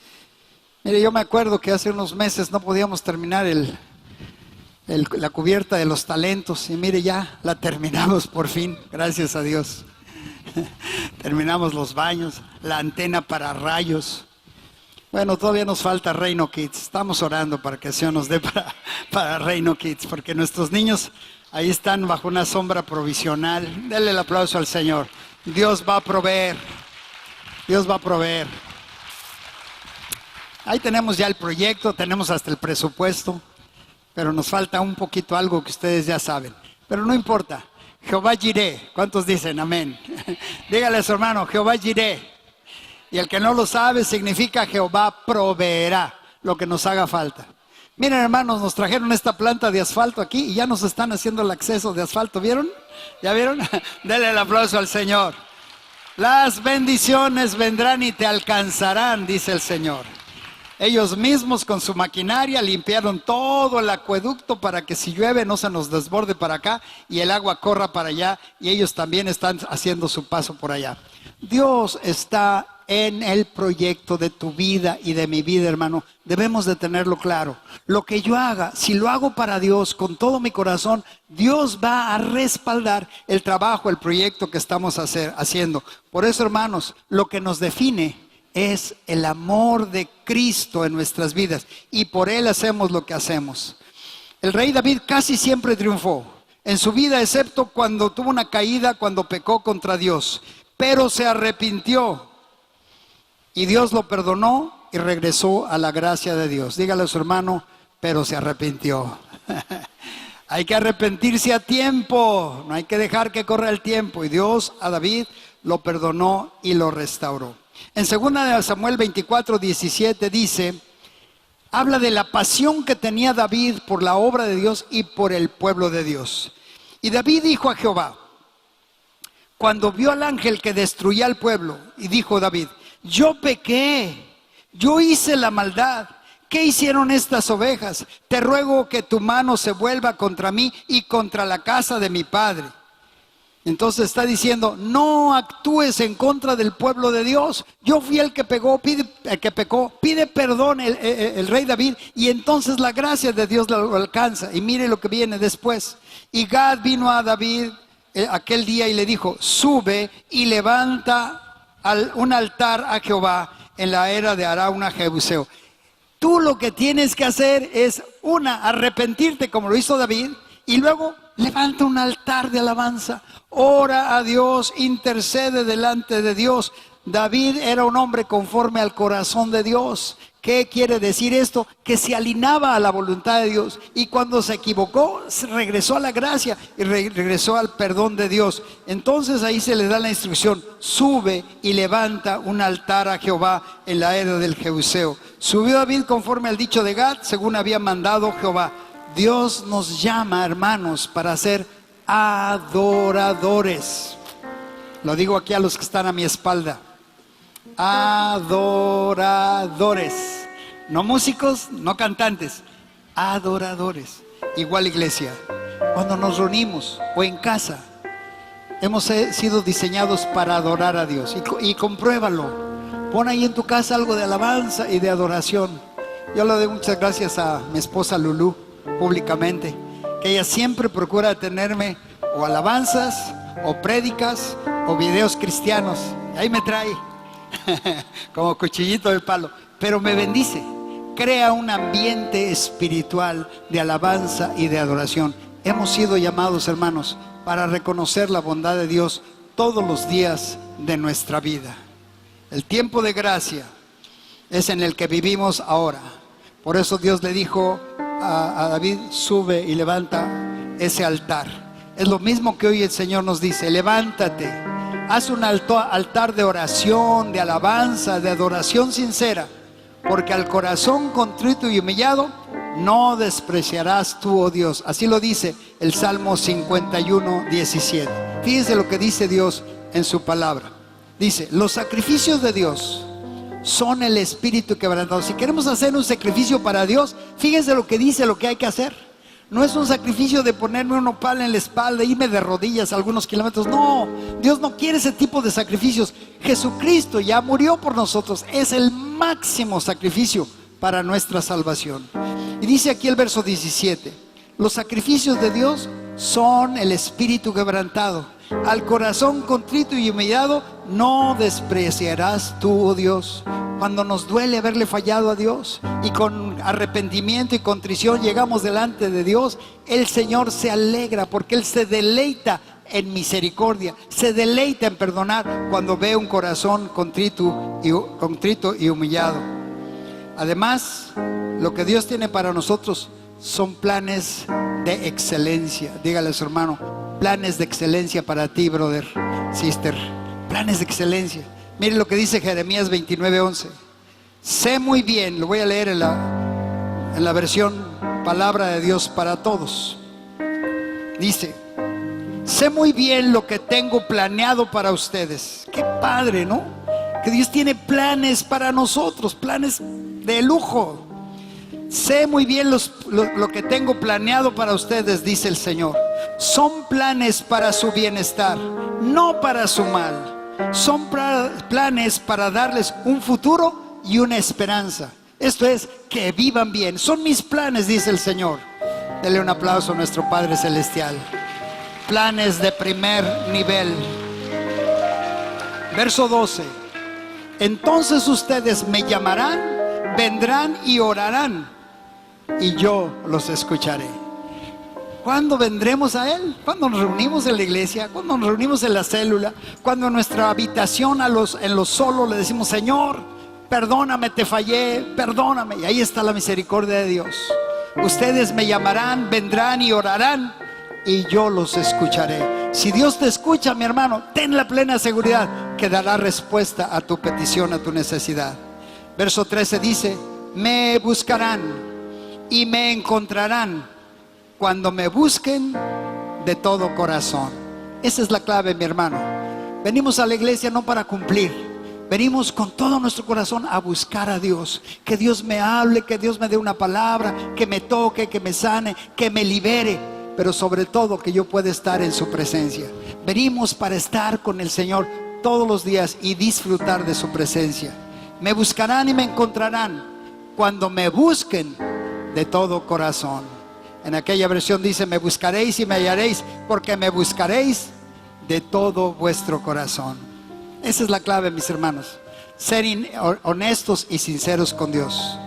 Mire, yo me acuerdo que hace unos meses no podíamos terminar la cubierta de los talentos y mire, ya la terminamos por fin, gracias a Dios. Terminamos los baños, la antena para rayos. Bueno, todavía nos falta Reino Kids. Estamos orando para que el Señor nos dé para Reino Kids, porque nuestros niños ahí están bajo una sombra provisional. Denle el aplauso al Señor. Dios va a proveer. Dios va a proveer. Ahí tenemos ya el proyecto, tenemos hasta el presupuesto, pero nos falta un poquito algo que ustedes ya saben. Pero no importa. Jehová Jireh. ¿Cuántos dicen amén? Dígale a su hermano, Jehová Jireh. Y el que no lo sabe significa Jehová proveerá lo que nos haga falta. Miren, hermanos, nos trajeron esta planta de asfalto aquí y ya nos están haciendo el acceso de asfalto. ¿Vieron? ¿Ya vieron? Denle el aplauso al Señor. Las bendiciones vendrán y te alcanzarán, dice el Señor. Ellos mismos con su maquinaria limpiaron todo el acueducto para que si llueve no se nos desborde para acá y el agua corra para allá, y ellos también están haciendo su paso por allá. Dios está en el proyecto de tu vida y de mi vida, hermano. Debemos de tenerlo claro. Lo que yo haga, si lo hago para Dios con todo mi corazón, Dios va a respaldar el trabajo, el proyecto que estamos haciendo. Por eso, hermanos, lo que nos define es el amor de Cristo en nuestras vidas y por Él hacemos lo que hacemos. El rey David casi siempre triunfó en su vida, excepto cuando tuvo una caída, cuando pecó contra Dios, pero se arrepintió y Dios lo perdonó y regresó a la gracia de Dios. Dígale a su hermano, pero se arrepintió. Hay que arrepentirse a tiempo, no hay que dejar que corra el tiempo, y Dios a David lo perdonó y lo restauró. En 2 Samuel 24:17 dice, habla de la pasión que tenía David por la obra de Dios y por el pueblo de Dios. Y David dijo a Jehová, cuando vio al ángel que destruía al pueblo, y dijo David, yo pequé, yo hice la maldad. ¿Qué hicieron estas ovejas? Te ruego que tu mano se vuelva contra mí y contra la casa de mi padre. Entonces está diciendo, no actúes en contra del pueblo de Dios. Yo fui el que pecó, pide perdón el rey David, y entonces la gracia de Dios lo alcanza. Y mire lo que viene después. Y Gad vino a David aquel día y le dijo, sube y levanta un altar a Jehová en la era de Arauna Jebuseo. Tú lo que tienes que hacer es, arrepentirte como lo hizo David, y luego levanta un altar de alabanza, ora a Dios, intercede delante de Dios, David era un hombre conforme al corazón de Dios. ¿Qué quiere decir esto? Que se alineaba a la voluntad de Dios, y cuando se equivocó, regresó a la gracia y regresó al perdón de Dios. Entonces ahí se le da la instrucción: sube y levanta un altar a Jehová en la era del Jebuseo. Subió David conforme al dicho de Gad, según había mandado Jehová. Dios nos llama, hermanos, para ser adoradores. Lo digo aquí a los que están a mi espalda: adoradores. No músicos, no cantantes, adoradores. Igual, iglesia, cuando nos reunimos o en casa, hemos sido diseñados para adorar a Dios. Y compruébalo. Pon ahí en tu casa algo de alabanza y de adoración. Yo le doy muchas gracias a mi esposa Lulú públicamente, que ella siempre procura tenerme o alabanzas, o prédicas, o videos cristianos. Ahí me trae como cuchillito de palo, pero me bendice. Crea un ambiente espiritual de alabanza y de adoración. Hemos sido llamados, hermanos, para reconocer la bondad de Dios todos los días de nuestra vida. El tiempo de gracia es en el que vivimos ahora. Por eso Dios le dijo a David: sube y levanta ese altar. Es lo mismo que hoy el Señor nos dice: levántate, haz un altar de oración, de alabanza, de adoración sincera, porque al corazón contrito y humillado no despreciarás tú, oh Dios. Así lo dice el Salmo 51, 17. Fíjense lo que dice Dios en su palabra. Dice: los sacrificios de Dios son el espíritu quebrantado. Si queremos hacer un sacrificio para Dios, fíjense lo que dice, lo que hay que hacer. No es un sacrificio de ponerme un nopal en la espalda e irme de rodillas algunos kilómetros. No, Dios no quiere ese tipo de sacrificios. Jesucristo ya murió por nosotros. Es el máximo sacrificio para nuestra salvación. Y dice aquí el verso 17: los sacrificios de Dios son el espíritu quebrantado. Al corazón contrito y humillado no despreciarás tú, oh Dios. Cuando nos duele haberle fallado a Dios y con arrepentimiento y contrición llegamos delante de Dios, el Señor se alegra porque Él se deleita en misericordia, se deleita en perdonar cuando ve un corazón contrito y humillado. Además, lo que Dios tiene para nosotros son planes de excelencia. Dígale a su hermano: planes de excelencia para ti, brother, sister. Planes de excelencia. Mire lo que dice Jeremías 29:11. Sé muy bien, lo voy a leer en la versión Palabra de Dios para Todos. Dice: sé muy bien lo que tengo planeado para ustedes. Qué padre, ¿no? Que Dios tiene planes para nosotros, planes de lujo. Sé muy bien lo que tengo planeado para ustedes, dice el Señor. Son planes para su bienestar, no para su mal. Son planes para darles un futuro y una esperanza. Esto es, que vivan bien. Son mis planes, dice el Señor. Dele un aplauso a nuestro Padre Celestial. Planes de primer nivel. Verso 12. Entonces ustedes me llamarán, vendrán y orarán, y yo los escucharé. ¿Cuándo vendremos a Él? Cuando nos reunimos en la iglesia, cuando nos reunimos en la célula, cuando en nuestra habitación en lo solo le decimos: Señor, perdóname, te fallé, perdóname. Y ahí está la misericordia de Dios. Ustedes me llamarán, vendrán y orarán, y yo los escucharé. Si Dios te escucha, mi hermano, ten la plena seguridad que dará respuesta a tu petición, a tu necesidad. Verso 13 dice: me buscarán y me encontrarán cuando me busquen de todo corazón. Esa es la clave, mi hermano. Venimos a la iglesia no para cumplir. Venimos con todo nuestro corazón a buscar a Dios. Que Dios me hable, que Dios me dé una palabra, que me toque, que me sane, que me libere. Pero sobre todo que yo pueda estar en su presencia. Venimos para estar con el Señor todos los días y disfrutar de su presencia. Me buscarán y me encontrarán cuando me busquen de todo corazón. En aquella versión dice: me buscaréis y me hallaréis, porque me buscaréis de todo vuestro corazón. Esa es la clave, mis hermanos. Ser honestos y sinceros con Dios.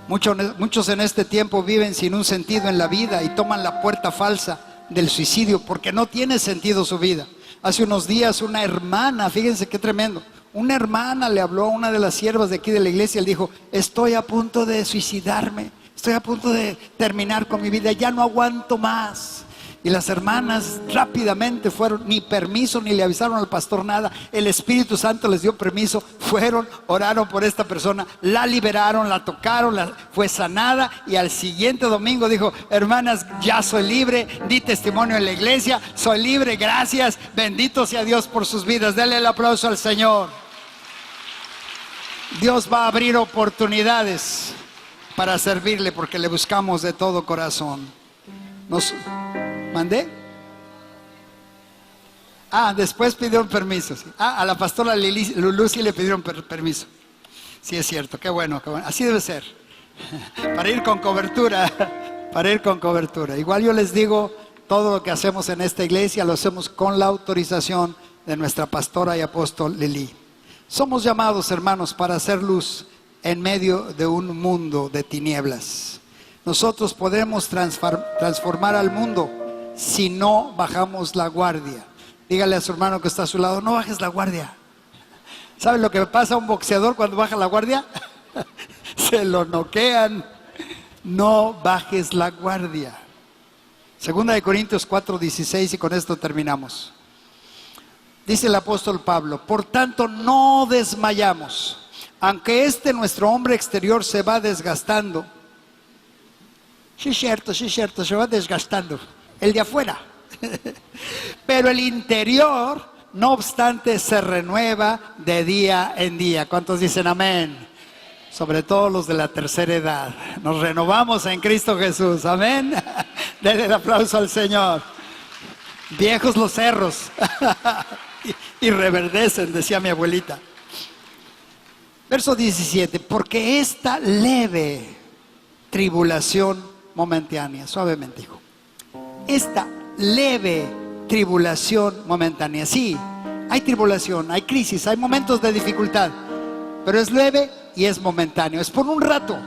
Muchos en este tiempo viven sin un sentido en la vida y toman la puerta falsa del suicidio porque no tiene sentido su vida. Hace unos días una hermana, fíjense qué tremendo, Una hermana le habló a una de las siervas de aquí de la iglesia y le dijo: estoy a punto de suicidarme, estoy a punto de terminar con mi vida, ya no aguanto más. Y las hermanas rápidamente fueron, ni permiso, ni le avisaron al pastor nada. El Espíritu Santo les dio permiso, fueron, oraron por esta persona, la liberaron, la tocaron, fue sanada. Y al siguiente domingo dijo: hermanas, ya soy libre, di testimonio en la iglesia, soy libre, gracias, bendito sea Dios por sus vidas. Denle el aplauso al Señor. Dios va a abrir oportunidades para servirle, porque le buscamos de todo corazón. ¿Mandé? Después pidieron permiso. Sí. A la pastora Lulú sí le pidieron permiso. Sí, es cierto, qué bueno, qué bueno. Así debe ser. Para ir con cobertura. Para ir con cobertura. Igual yo les digo, todo lo que hacemos en esta iglesia lo hacemos con la autorización de nuestra pastora y apóstol Lili. Somos llamados, hermanos, para hacer luz en medio de un mundo de tinieblas. Nosotros podemos transformar al mundo si no bajamos la guardia. Dígale a su hermano que está a su lado: no bajes la guardia. ¿Sabe lo que pasa a un boxeador cuando baja la guardia? Se lo noquean. No bajes la guardia. 2 Corintios 4:16, y con esto terminamos. Dice el apóstol Pablo: por tanto no desmayamos, aunque nuestro hombre exterior se va desgastando. Sí es cierto, se va desgastando el de afuera. Pero el interior, no obstante, se renueva de día en día. ¿Cuántos dicen amén? Sobre todo los de la tercera edad. Nos renovamos en Cristo Jesús. Amén. Denle el aplauso al Señor. Viejos los cerros y reverdecen, decía mi abuelita. Verso 17: porque esta leve tribulación momentánea, suavemente, hijo. Esta leve tribulación momentánea. Sí, hay tribulación, hay crisis, hay momentos de dificultad, pero es leve y es momentáneo, es por un rato.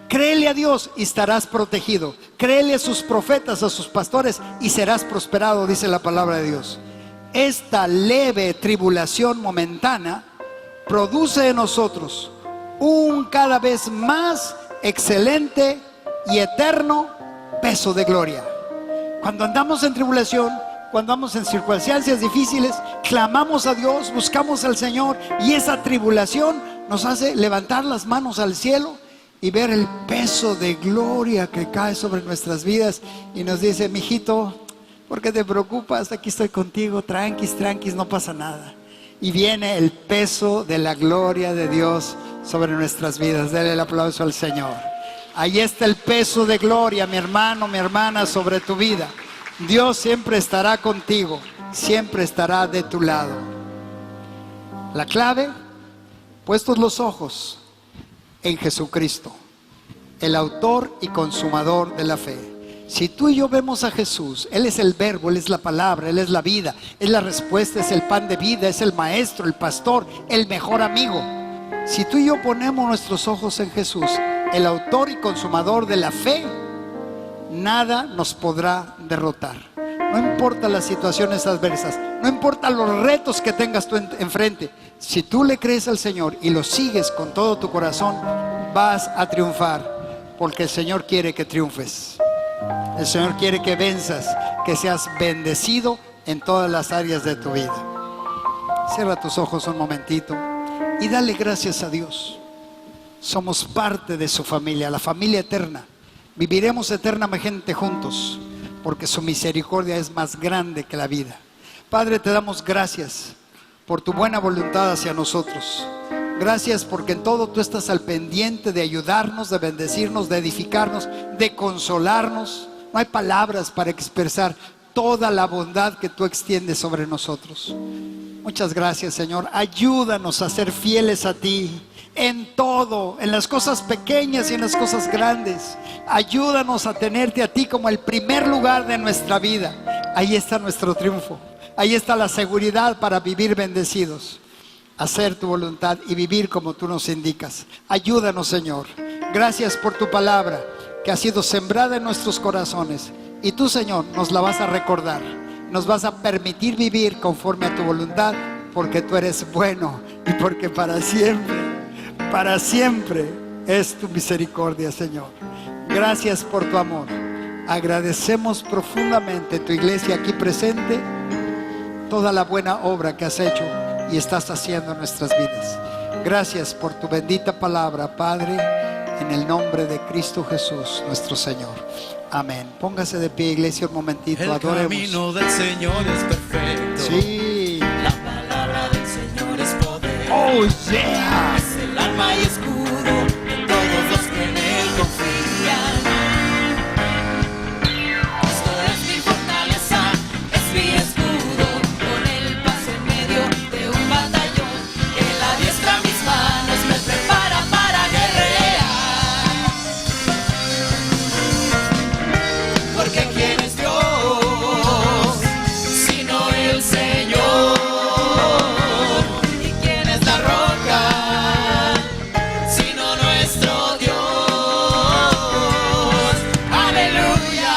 Créele a Dios y estarás protegido. Créele a sus profetas, a sus pastores, y serás prosperado, dice la palabra de Dios. Esta leve tribulación momentánea produce en nosotros un cada vez más excelente y eterno peso de gloria. Cuando andamos en tribulación, cuando andamos en circunstancias difíciles, clamamos a Dios, buscamos al Señor, y esa tribulación nos hace levantar las manos al cielo y ver el peso de gloria que cae sobre nuestras vidas, y nos dice: mijito, ¿por qué te preocupas? Aquí estoy contigo, tranquis, no pasa nada. Y viene el peso de la gloria de Dios sobre nuestras vidas. Dale el aplauso al Señor. Ahí está el peso de gloria, mi hermano, mi hermana, sobre tu vida. Dios siempre estará contigo, siempre estará de tu lado. La clave: puestos los ojos en Jesucristo, el autor y consumador de la fe. Si tú y yo vemos a Jesús, Él es el verbo, Él es la palabra, Él es la vida, es la respuesta, es el pan de vida, es el maestro, el pastor, el mejor amigo. Si tú y yo ponemos nuestros ojos en Jesús, el autor y consumador de la fe, nada nos podrá derrotar. No importa las situaciones adversas, no importa los retos que tengas tú enfrente. Si tú le crees al Señor y lo sigues con todo tu corazón, vas a triunfar, porque el Señor quiere que triunfes. El Señor quiere que venzas, que seas bendecido en todas las áreas de tu vida. Cierra tus ojos un momentito y dale gracias a Dios. Somos parte de su familia, la familia eterna. Viviremos eternamente juntos, porque su misericordia es más grande que la vida. Padre, te damos gracias por tu buena voluntad hacia nosotros. Gracias porque en todo tú estás al pendiente de ayudarnos, de bendecirnos, de edificarnos, de consolarnos. No hay palabras para expresar toda la bondad que tú extiendes sobre nosotros. Muchas gracias, Señor. Ayúdanos a ser fieles a ti en todo, en las cosas pequeñas y en las cosas grandes. Ayúdanos a tenerte a ti como el primer lugar de nuestra vida. Ahí está nuestro triunfo. Ahí está la seguridad para vivir bendecidos, hacer tu voluntad y vivir como tú nos indicas. Ayúdanos, Señor. Gracias por tu palabra que ha sido sembrada en nuestros corazones, y tú, Señor, nos la vas a recordar. Nos vas a permitir vivir conforme a tu voluntad, porque tú eres bueno y porque para siempre es tu misericordia, Señor. Gracias por tu amor. Agradecemos profundamente tu iglesia aquí presente, toda la buena obra que has hecho y estás haciendo en nuestras vidas. Gracias por tu bendita palabra, Padre, en el nombre de Cristo Jesús, nuestro Señor. Amén. Póngase de pie, iglesia, un momentito. El adoremos. camino del Señor es perfecto. Sí. La palabra del Señor es poder. Oh, yeah. Es el arma y escudo de todos los que en Él confían. Cristo es mi fortaleza, es mi escudo. Con Él paso en medio de un batallón. Él adiestra mis manos, me prepara para guerrear. Porque ¿quién es Dios sino el Señor? ¿Y quién es la roca sino nuestro Dios? Aleluya,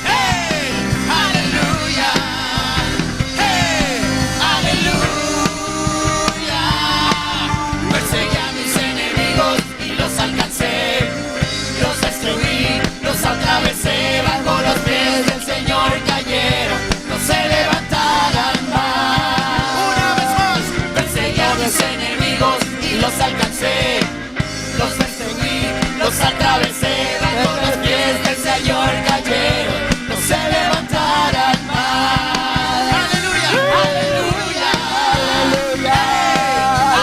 hey, aleluya, hey, aleluya. Perseguí a mis enemigos y los alcancé, los destruí, los atravesé. Bajo los pies del Señor cayeron, no se levantarán más. Una vez más, perseguí a mis enemigos y los alcancé, los destruí, los atravesé. Bajo los pies del Señor cayeron, no se levantarán más. Aleluya, aleluya,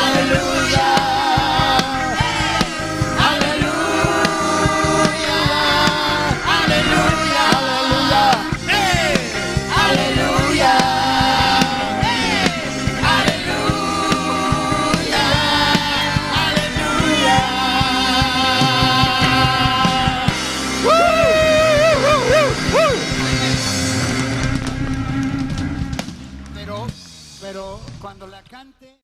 aleluya, aleluya, aleluya, aleluya, aleluya, Pero cuando la cante